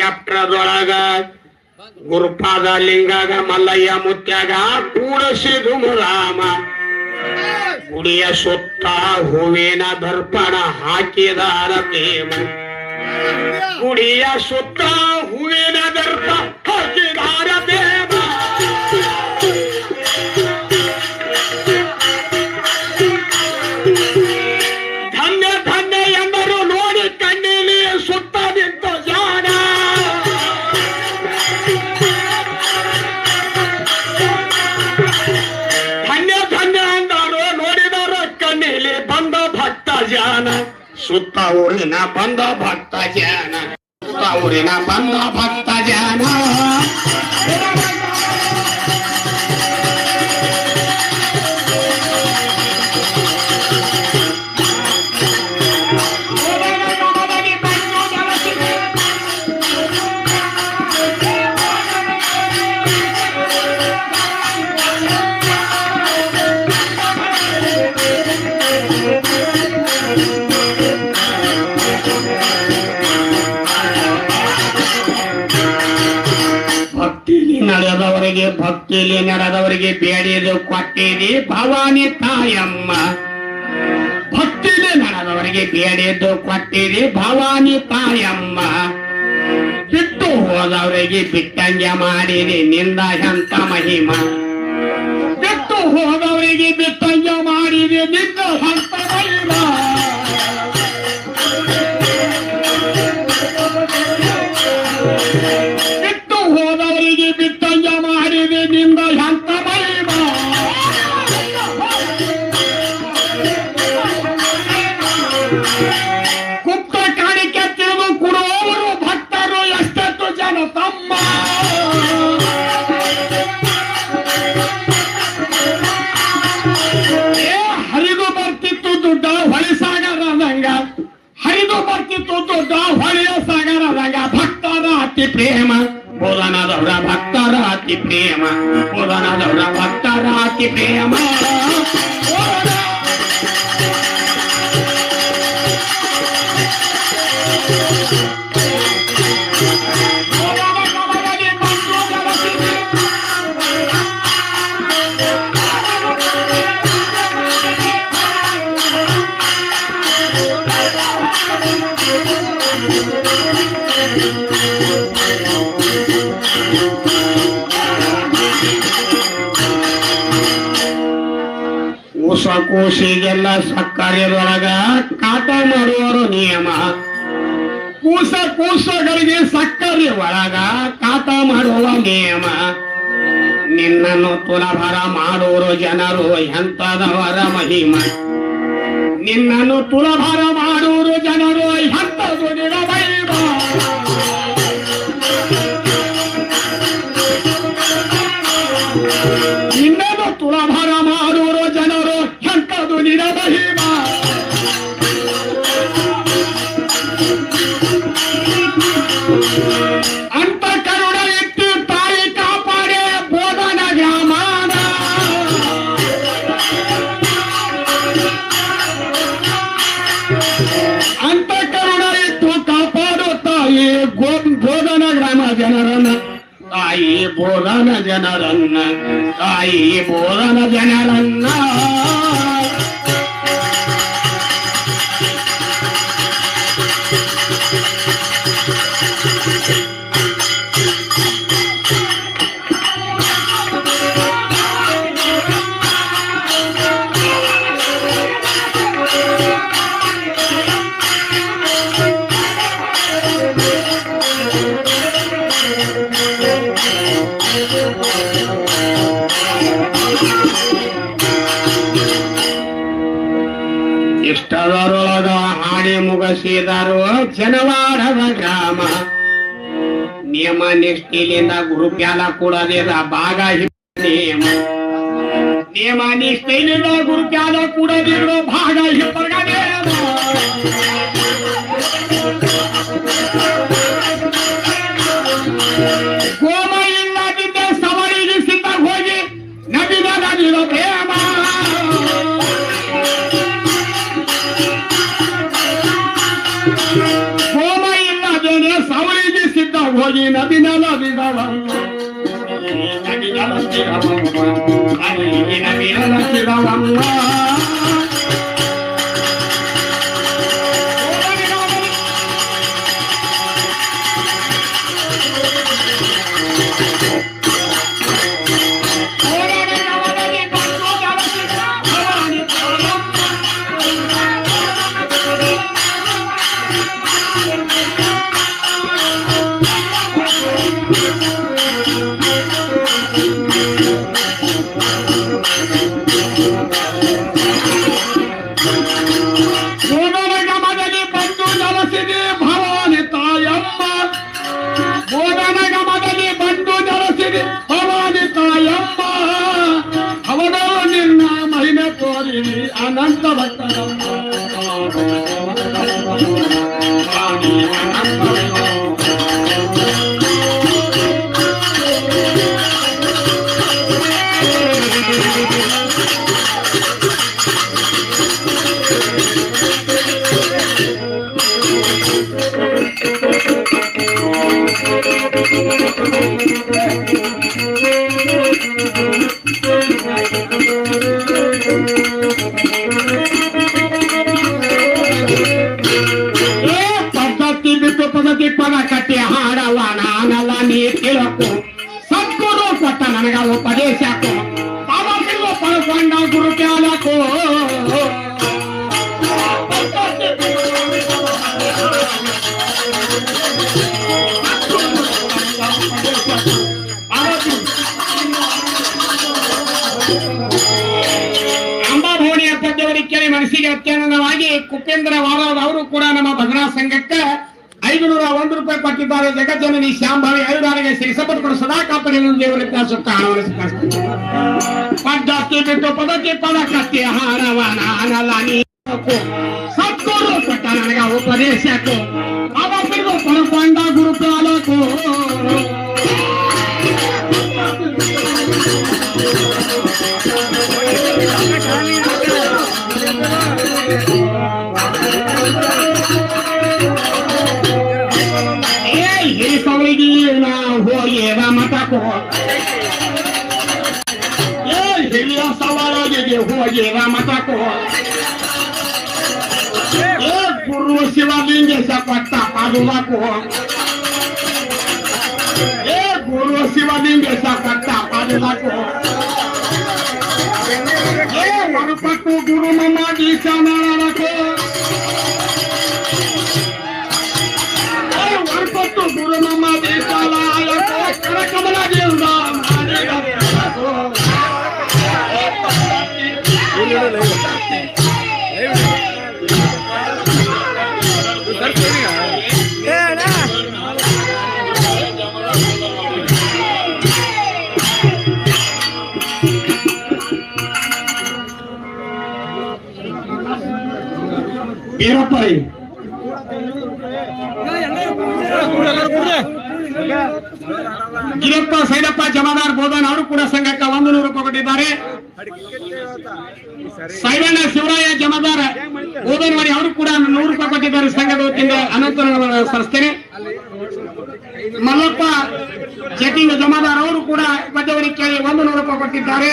ಚಾಪ್ಟರ್ದೊಳಗ ಗುರುಪಾದ ಲಿಂಗಾಗ ಮಲ್ಲಯ್ಯ ಮುತ್ಯಾಗ ಕೂಡಸಿದು ರಾಮ ಗುಡಿಯ ಸುತ್ತ ಹೂವಿನ ದರ್ಪಣ ಹಾಕಿದಾರ ಪ್ರೇಮ ಗುಡಿಯ ಸುತ್ತ ಹೂವಿನ ದರ್ಪಣ ಹಾಕಿದಾರ ಪ್ರೇಮ ಧನ್ಯ ಧನ್ಯ ಎಂದರು ನೋಡಿ ಕಣ್ಣಿಲಿ ಸುತ್ತ ನಿಂತ ಜಾಣ ಧನ್ಯ ಧನ್ಯ ಎಂದರು ನೋಡಿದರ ಕಣ್ಣಿಲಿ ಬಂದ ಭಕ್ತ ಜಾನ ಸುತ್ತ ಊರಿನ ಬಂದ ಭಕ್ತ ಜಾನ ಸುತ್ತ ಊರಿನ ಬಂದ ಭಕ್ತ ಜಾನ ಭಕ್ತಿಲಿ ನಡೆದವರಿಗೆ ಬೇಡಿದು ಕೊಟ್ಟಿದಿ ಭವಾನಿ ತಾಯಮ್ಮ ಭಕ್ತಿಲಿ ನಡೆದವರಿಗೆ ಬೇಡಿದ್ದು ಕೊಟ್ಟಿದಿ ಭವಾನಿ ತಾಯಮ್ಮ ಬಿಟ್ಟು ಹೋದವರಿಗೆ ಬಿಟ್ಟಂಗೆ ಮಾಡಿದಿ ನಿಂದ ಎಂತ ಮಹಿಮ ಬಿಟ್ಟು ಹೋದವರಿಗೆ ಬಿಟ್ಟಂಗೆ ಮಾಡಿದಿ ನಿಂದ ಎಂತ ಮಹಿಮ ಬಿಟ್ಟು ಹೋದವರಿಗೆ ಬಿಟ್ಟಂಗೆ ಮಾಡಿದೆ ನಿಂದ ಎಂತ ಮಹಿಮ ಗುಪ್ತ ಕಾಣಿಕೆ ತಿಳಿದು ಕೊಡುವವರು ಭಕ್ತರು ಎಷ್ಟೆಷ್ಟು ಜನ ತಮ್ಮ ಹರಿದು ಬರ್ತಿತ್ತು ದುಡ್ಡ ಹೊಳಿ ಸಾಗರದಂಗ ಹರಿದು ಬರ್ತಿತ್ತು ದುಡ್ಡ ಹೊಳೆಯ ಸಾಗರದಂಗ ಭಕ್ತರ ಅತಿ ಪ್ರೇಮ ಬೋಧನದವರ ಭಕ್ತರ ಅತಿ ಪ್ರೇಮ ಬೋಧನದವರ ಭಕ್ತರ ಅತಿ ಪ್ರೇಮ ಕೂಸಿಗೆಲ್ಲ ಸಕ್ಕರೆಯೊಳಗ ಕಾಟ ಮಾಡುವರು ನಿಯಮ ಕೂಸಗಳಿಗೆ ಸಕ್ಕರೆ ಒಳಗ ಕಾಟ ಮಾಡುವ ನಿಯಮ ನಿನ್ನನ್ನು ತುಲಭರ ಮಾಡುವರು ಜನರು ಎಂತದವರ ಮಹಿಮ ನಿನ್ನನ್ನು ತುಲಭರ ಮಾಡುವರು ಜನರು ಎಂತದು ನಿರಮಹಿಮ ನಿನ್ನನ್ನು ತುಲಭರ ಮಾಡುವರು ಜನರು ಎಂತದು ನಿರಮಹಿಮ ಅಂತ ಕರುಣ ಇಟ್ಟು ತಾಯಿ ಕಾಪಾಡೆ ಬೋಧನ ಗ್ರಾಮದ ಅಂತ ಕರುಣ ಇಟ್ಟು ಕಾಪಾಡು ತಾಯಿ ಬೋಧನ ಗ್ರಾಮ ಜನರನ್ನ ತಾಯಿ ಬೋಧನ ಜನರನ್ನ ತಾಯಿ ಬೋಧನ ಜನರನ್ನ ಇಷ್ಟದರೊಳಗ ಹಾಡಿ ಮುಗಿಸಿದರು ಜನವಾರದ ಗ್ರಾಮ ನಿಯಮ ನಿಷ್ಠೆಯಿಂದ ಗುರುಪ್ಯಾಲ ಕೊಡದಿರ ಭಾಗ ನಿಯಮ ನಿಯಮ ನಿಷ್ಠೆಯಿಂದ ಗುರುಪ್ಯಾಲ ಕೊಡದಿರೋ ಭಾಗ ಹಿಪ್ಪರ್ಗ ಗೋಮ ಇಲ್ಲದಿದ್ದ ಸವರಿಗೆ ಸಿದ್ಧ ಹೋಗಿ ನದಿದ ನದಿದ ಪ್ರೇಮ ಹೋಮ ಇಲ್ಲದೇನೆ ಸವರಿಗೆ ಸಿದ್ಧ ಹೋಗಿ ನದಿ ನಲವಿದವಮ್ಮ ನದಿ ನಲವಿದವಮ್ಮ ನದಿ ನಲವಿದವಮ್ಮ ಅನಂತ ಭಕ್ತರಮ್ಮ ಪದ ಕಟ್ಟಿ ಹಾಡವ ನಾನಲ್ಲ ನೀ ತಿಳಕು ಸದ್ಗುರು ಕೊಟ್ಟ ನನಗ ಉಪದೇಶಕು ಬಾಬಾ ಪಡ್ಕೊಂಡ ಗುರು ಕ್ಯಾಲಕು ಅಂಬಾಭವನಿಯ ಪದ್ಯವರಿಗೆ ಕೇಳಿ ಮನಸ್ಸಿಗೆ ಅತ್ಯಾನಂದವಾಗಿ ಕುಪೇಂದ್ರ ವಾರದ್ ಅವರು ಕೂಡ ನಮ್ಮ ಭಜನಾ ಸಂಘಕ್ಕೆ 501 ರೂಪಾಯಿ ಕೊಟ್ಟಿದ್ದಾರೆ. ಜಗಜ್ಜನನಿ ಶ್ಯಾಂಭಾವಿ ಐದಾರಿಗೆ ಶ್ರೀ ಸಪತ್ಕೊಂಡು ಸದಾ ಕಾಪಾಡಿನ ದೇವರ ಸುತ್ತ ಪದ್ಧತಿ ಬಿಟ್ಟು ಪದಕ್ಕೆ ಪದ ಕತ್ತಿ ಹಾರವ ನಾನಲ್ಲ ನೀ ಸದ್ಗುರು ಕೊಟ್ಟ ನನಗ ಉಪದೇಶಕು ಅವರಿಗೂ ಪಡ್ಕೊಂಡ ಗುರು ಪಾಲಕು ಹೋಗಿವ ಮತಕೋ ಹಿರಿಯ ಸವಾಲಿಗೆ ಹೋಗಿವ ಮತಕೋ ಗುರು ಶಿವಲಿಂಗೇಶ ಕೊಟ್ಟ ಪಾದುವಕೋ ಗುರು ಶಿವಲಿಂಗೇಶ ಕೊಟ್ಟ ಪಾದುವಕೋ ವರಪಟ್ಟು ಗುರು ಮಮ್ಮ ಗೀಸನಕೋ ವರಪಟ್ಟು ಗುರು ಮಮ್ಮ ಗೀಸಲ ಕಮಲ ದೇವ್ರ ವೀರಪ್ಪ ಗಿರಪ್ಪ ಸೈಡಪ್ಪ ಜಮಾದಾರ್ ಬೋಧನ್ ಅವರು ಕೂಡ ಸಂಘಕ್ಕೆ 100 ರೂಪಾಯಿ ಕೊಟ್ಟಿದ್ದಾರೆ. ಸೈಡಣ್ಣ ಶಿವರಾಯ ಜಮಾದಾರ್ ಬೋಧನ್ವಾಡಿ ಅವರು ಕೂಡ 100 ರೂಪಾಯಿ ಕೊಟ್ಟಿದ್ದಾರೆ. ಸಂಘದ ವತಿಯಿಂದ ಅನಂತರ ಸಂಸ್ಥೆ ಮಲ್ಲಪ್ಪ ಜಟಿಂಗ ಜಮಾದಾರ್ ಅವರು ಕೂಡ ಪದ್ಯವರಿಗೆ ಕೇಳಿ 100 ರೂಪಾಯಿ ಕೊಟ್ಟಿದ್ದಾರೆ.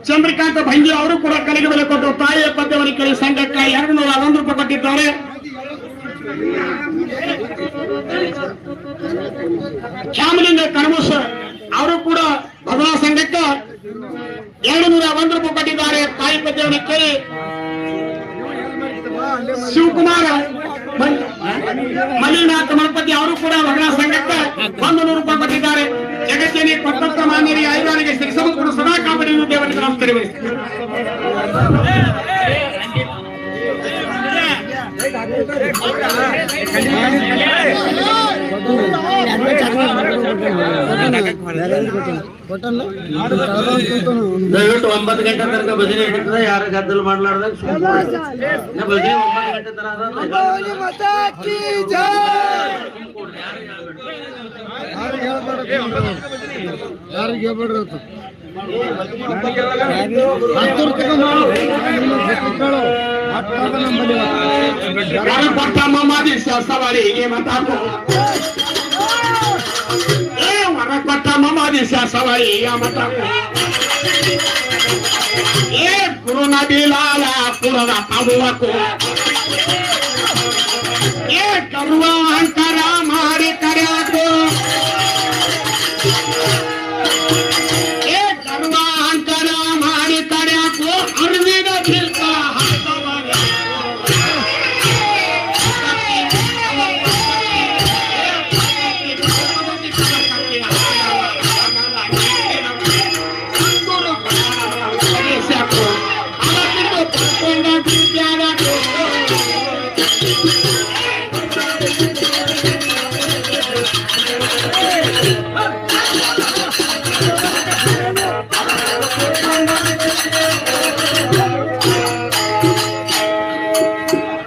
ಚಂದ್ರಕಾಂತ ಭಂಗಿ ಅವರು ಕೂಡ ಕಲಿಗೆ ಬೆಲೆ ಕೊಟ್ಟು ತಾಯಿಯ ಪದ್ಯವರಿಗೆ ಕೇಳಿ ಸಂಘಕ್ಕೆ 201 ರೂಪಾಯಿ ಕೊಟ್ಟಿದ್ದಾರೆ. ಶ್ಯಾಮಲಿಂಗ ಕಣಮುಸ್ ಅವರು ಕೂಡ ಭಜನಾ ಸಂಘಕ್ಕೆ 201 ರೂಪಾಯಿ ಕೊಟ್ಟಿದ್ದಾರೆ. ತಾಯಿ ಪದ್ಯವರಿಗೆ ಕೇಳಿ ಶಿವಕುಮಾರ್ ಮಲ್ಲಿನಾಥ ಮಣಪತಿ ಅವರು ಕೂಡ ಭಜನಾ ಸಂಘಕ್ಕೆ 100 ರೂಪಾಯಿ ಕೊಟ್ಟಿದ್ದಾರೆ. ಜಗಜ್ಜನಿ ಕೊಟ್ಟಂತ ಮಾನ್ಯರಿಗೆ ಐದಾರಿಗೆ ಶ್ರೀ ಸಮುದ್ರ ಸದಾ ಕಾಪಾಡಿ ದೇವರಿಗೆ ನಮಸ್ಕಾರ. ದಯವಿಟ್ಟು 9 ಗಂಟೆ ತನಕ ಭಜನೆ ಇರ್ತದೆ. ಯಾರು ಗದ್ದಲ ಮಾಡ್ಲಾರ್ದಾಗ ಭಜನೆ 9 ಗಂಟೆ ತನಕ ಯಾರಿಗೆ ಹೇಳ್ಬೇಡ್ರಿ. ಹತ್ತು ವರಕೊಟ್ಟ ಮಮಾದೇಶ ಸವಾರಿಗೆ ಮಾತಾಡು ವರಕೊಟ್ಟ ಮಮಾದೇಶ ಸವಾರಿಗೆ ಮಾತಾಡು ಗುರುನ ಬಿಲಾಲ ಪುರದ ಪಡುವಕು ಕರುವ ಅಂತರ ಮಾಡಿ ಕರೆಯಾಕು ಕರುವ ಅಂತರ ಮಾಡಿ ಕರೆಯಾಕು ಅರ್ವಿನ ಬಿಲ್ಕ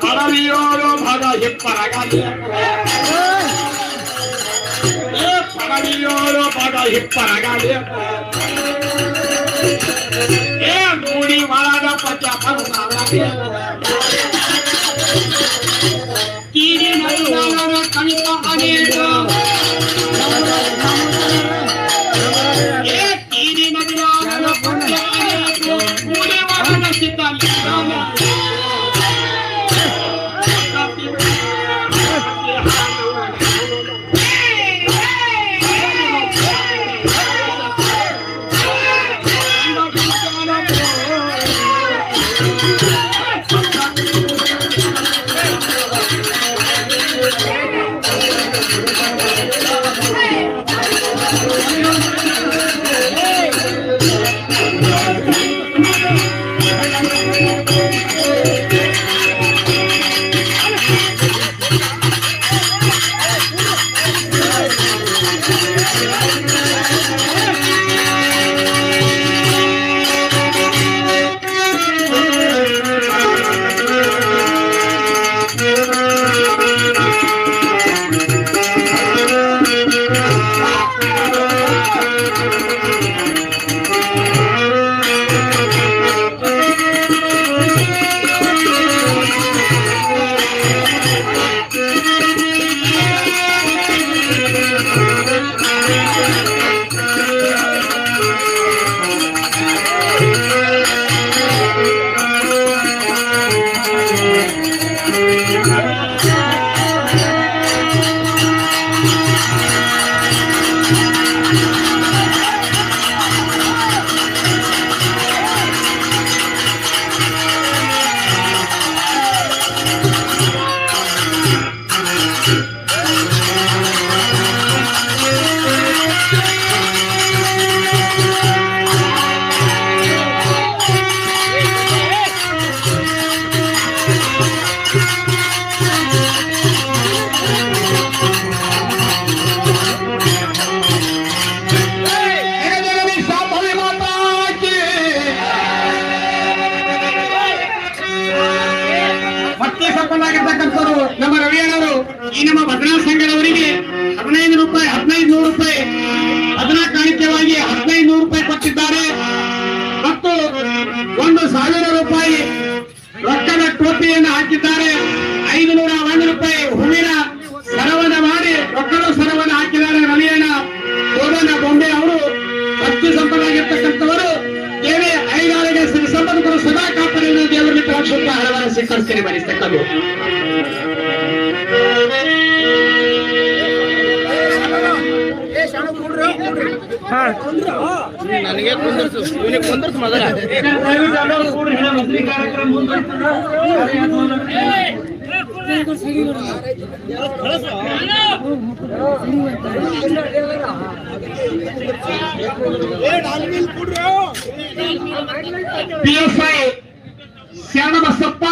ಪರವಿಯೋಳು ಪದ ಹಿಪ್ಪರಗಾಲಿ ಮೂಡಿ ಒಳಗ ಪಚ ಕೀರಿ ಮೈದಾನದ ಕವಿತ ಅನೇಕ ಕೀರಿ ಮೈದಾನದ ಪಚ ಅನೇಕ ಮೂಡಿ ಒಳಗ ಸಿದ್ಧ ನಮ್ಮ ರವಿಯವರು ಈ ನಮ್ಮ ಭದ್ರಾ ಸಂಘದವರಿಗೆ 15 ರೂಪಾಯಿ 1500 ರೂಪಾಯಿ ಭದ್ರಾ ಕಾಣಿಕೆವಾಗಿ 1500 ರೂಪಾಯಿ ಕೊಟ್ಟಿದ್ದಾರೆ ಮತ್ತು 1000 ರೂಪಾಯಿ ರೊಕ್ಕದ ಟೋಪಿಯನ್ನು ಹಾಕಿದ್ದಾರೆ 501 ರೂಪಾಯಿ ಹೂವಿನ ಸರವನ್ನು ಮಾಡಿ ರೊಕ್ಕದ ಸರವನ್ನು ಹಾಕಿದ್ದಾರೆ ರವಿಯಣ್ಣ ಕೋಡನ ಬೊಂಬೆ ಅವರು ಭಕ್ತಿ ಸಂಪನ್ನಾಗಿರ್ತಕ್ಕಂಥವರು ದೇವಿ ಐದಾರಿಗೆ ಶ್ರೀ ಸಂಬಂಧಗಳು ಸದಾ ಕಾಪಾಡಿದ ದೇವರಲ್ಲಿ ಪ್ರಾಕ್ಷುತ್ವ ಹಣವನ್ನು ಸ್ವೀಕರಿಸ್ತೇನೆ ಬರೆಸ್ತಕ್ಕದ್ದು ನನಗೆ ಕುಂದರ್ಸು ಮೊದಲ PSI ಶರಣಬಸಪ್ಪ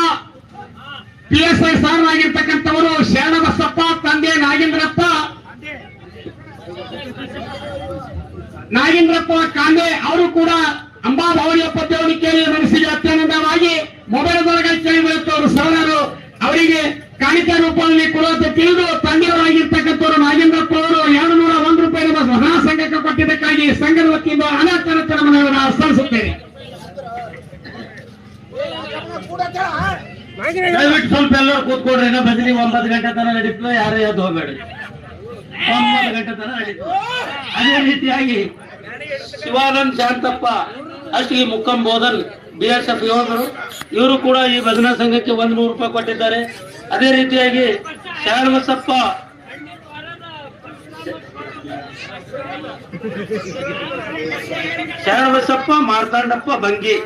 PSI ಸಾರನಾಗಿರ್ತಕ್ಕಂಥವರು ಶರಣಬಸಪ್ಪ ತಂದೆ ನಾಗೇಂದ್ರಪ್ಪ ಕಾಂದೆ ಅವರು ಕೂಡ ಅಂಬಾಭವನಿಯ ಪದ್ಯವನ್ನು ಕೇಳಿ ಮನಸ್ಸಿಗೆ ಅತ್ಯಾನಂದವಾಗಿ ಮೊಬೈಲ್ದೊಳಗೆ ಕೇಳಿ ಬರುತ್ತವರು ಸರಳರು ಅವರಿಗೆ ಕಾಣಿಕೆ ರೂಪದಲ್ಲಿ ಕೊಡುವಂತೆ ತಿಳಿದು ತಂದೆಯವರಾಗಿರ್ತಕ್ಕಂಥವರು ನಾಗೇಂದ್ರಪ್ಪ ಅವರು 201 ರೂಪಾಯಿ ನಮ್ಮ ಮಹಾ ಸಂಘಕ್ಕೆ ಕೊಟ್ಟಿದ್ದಕ್ಕಾಗಿ ಸಂಘದ ವತಿಯಿಂದ ಅನಾಥರನ್ನು ಸಲ್ಲಿಸುತ್ತೇನೆ. ದಯವಿಟ್ಟು ಸ್ವಲ್ಪ ಎಲ್ಲರೂ ಕೂತ್ಕೊಡ್ರಿ. ಇನ್ನ ಭಜನೆ 9 ಗಂಟೆ ತನಕ ನಡೀತದೆ, ಯಾರೇ ಎದ್ದು ಹೋಗ್ಬೇಡಿ. 9 ಗಂಟೆ ತನಕ ನಡೀತದೆ. ಅದೇ ರೀತಿಯಾಗಿ ಶಿವಾನಂದ್ ಶಾಂತಪ್ಪ ಅಷ್ಟಿಗೆ ಮುಕ್ಕಂ ಬೋಧನ್ BSF ಯೋಧರು, ಇವರು ಕೂಡ ಈ ಭಜನಾ ಸಂಘಕ್ಕೆ 100 ರೂಪಾಯಿ ಕೊಟ್ಟಿದ್ದಾರೆ. ಅದೇ ರೀತಿಯಾಗಿ ಶರಣಬಸಪ್ಪ ಮಾರ್ತಾಂಡಪ್ಪ ಬಂಗಿ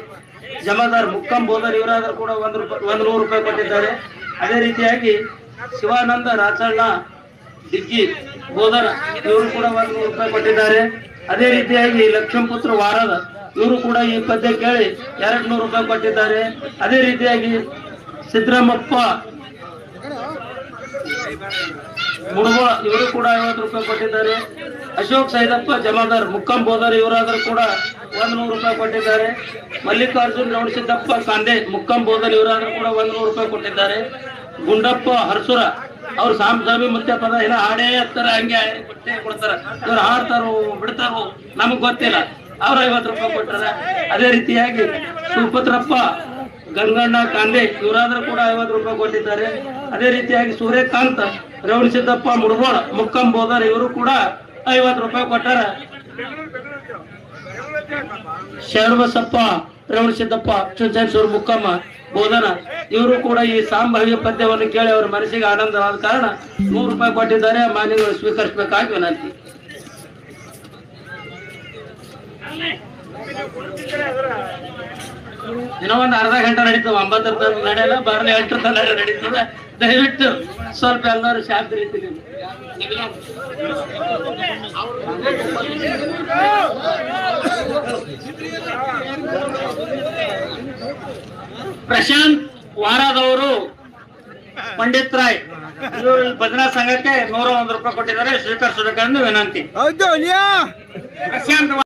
ಜಮಾದಾರ್ ಮುಕ್ಕಂ ಬೋಧರ್ ಇವರಾದರೂ ಕೂಡ 100 ರೂಪಾಯಿ ಕೊಟ್ಟಿದ್ದಾರೆ. ಅದೇ ರೀತಿಯಾಗಿ ಶಿವಾನಂದ ರಾಚಣ್ಣ ದಿಗ್ಗಿ ಬೋಧರ್ ಇವರು ಕೂಡ 100 ರೂಪಾಯಿ ಕೊಟ್ಟಿದ್ದಾರೆ. ಅದೇ ರೀತಿಯಾಗಿ ಲಕ್ಷ್ಮೀಪುತ್ರ ವಾರದ ಇವರು ಕೂಡ ಈ ಪದ್ಯ ಕೇಳಿ 200 ರೂಪಾಯಿ ಕೊಟ್ಟಿದ್ದಾರೆ. ಅದೇ ರೀತಿಯಾಗಿ ಸಿದ್ದರಾಮಪ್ಪ ಮುಡುವ ಇವರು ಕೂಡ 50 ರೂಪಾಯಿ ಕೊಟ್ಟಿದ್ದಾರೆ. ಅಶೋಕ್ ಸೈದಪ್ಪ ಜಮಾದಾರ್ ಮುಕ್ಕಂ ಬೋಧರ್ ಇವರಾದರೂ ಕೂಡ 100 ರೂಪಾಯಿ ಕೊಟ್ಟಿದ್ದಾರೆ. ಮಲ್ಲಿಕಾರ್ಜುನ್ ರೌಣಸಿದ್ದಪ್ಪ ಕಾಂದೆ ಮುಕ್ಕಂ ಬೋಧರ್ ಇವರಾದರೂ ಕೂಡ 100 ರೂಪಾಯಿ ಕೊಟ್ಟಿದ್ದಾರೆ. ಗುಂಡಪ್ಪ ಹರ್ಸುರ ಅವ್ರು ಸಾಂಬಿ ಮುತ್ಯ ಪದ ಇಲ್ಲ ಹಾಡೇ ಹತ್ತರ ಹಂಗೆ ಕೊಡ್ತಾರ, ಇವ್ರು ಹಾಡ್ತಾರೋ ಬಿಡ್ತಾರೋ ನಮಗ್ ಗೊತ್ತಿಲ್ಲ, ಅವ್ರು 50 ರೂಪಾಯಿ ಕೊಟ್ಟಾರ. ಅದೇ ರೀತಿಯಾಗಿ ಸುಪತ್ರಪ್ಪ ಗಂಗಣ್ಣ ಕಾಂದೆ ಇವರಾದ್ರೂ ಕೂಡ 50 ರೂಪಾಯಿ ಕೊಟ್ಟಿದ್ದಾರೆ. ಅದೇ ರೀತಿಯಾಗಿ ಸೂರ್ಯಕಾಂತ್ ರೇವಣಸಿದ್ದಪ್ಪ ಮುಡುಗೋಳ ಮುಕ್ಕಂ ಬೋಧರ್ ಇವರು ಕೂಡ 50 ರೂಪಾಯಿ ಕೊಟ್ಟಾರ. ಶರಣಬಸಪ್ಪ ರೇವಣಸಿದ್ದಪ್ಪ ಚುಂಚನಸೂರು ಮುಕ್ಕಮ್ಮ ಬೋಧನ ಇವರು ಕೂಡ ಈ ಸಾಂಭವ್ಯ ಪದ್ಯವನ್ನು ಕೇಳಿ ಅವರ ಮನಸ್ಸಿಗೆ ಆನಂದವಾದ ಕಾರಣ 100 ರೂಪಾಯಿ ಕೊಟ್ಟಿದ್ದಾರೆ. ಮಾನ್ಯಗಳು ಸ್ವೀಕರಿಸಬೇಕಾಗಿ ವಿನಂತಿ. ಇನ್ನೂ ಒಂದು ಅರ್ಧ ಗಂಟೆ ನಡೀತದೆ, 9 ತನಕ ನಡೆಯಲ್ಲ, ಬರಲಿ 8 ತನಕ ನಡೀತದೆ. ದಯವಿಟ್ಟು ಸ್ವಲ್ಪ ಎಲ್ಲರೂ ಶಾಂತಿ ರೀತಿ ಪ್ರಶಾಂತ್ ವಾರದವರು ಪಂಡಿತ್ ರಾಯ್ ಇವರು ಭಜನಾ ಸಂಘಕ್ಕೆ 101 ರೂಪಾಯಿ ಕೊಟ್ಟಿದ್ದಾರೆ. ಸ್ವೀಕರಿಸಬೇಕೆಂದು ವಿನಂತಿ. ಪ್ರಶಾಂತ್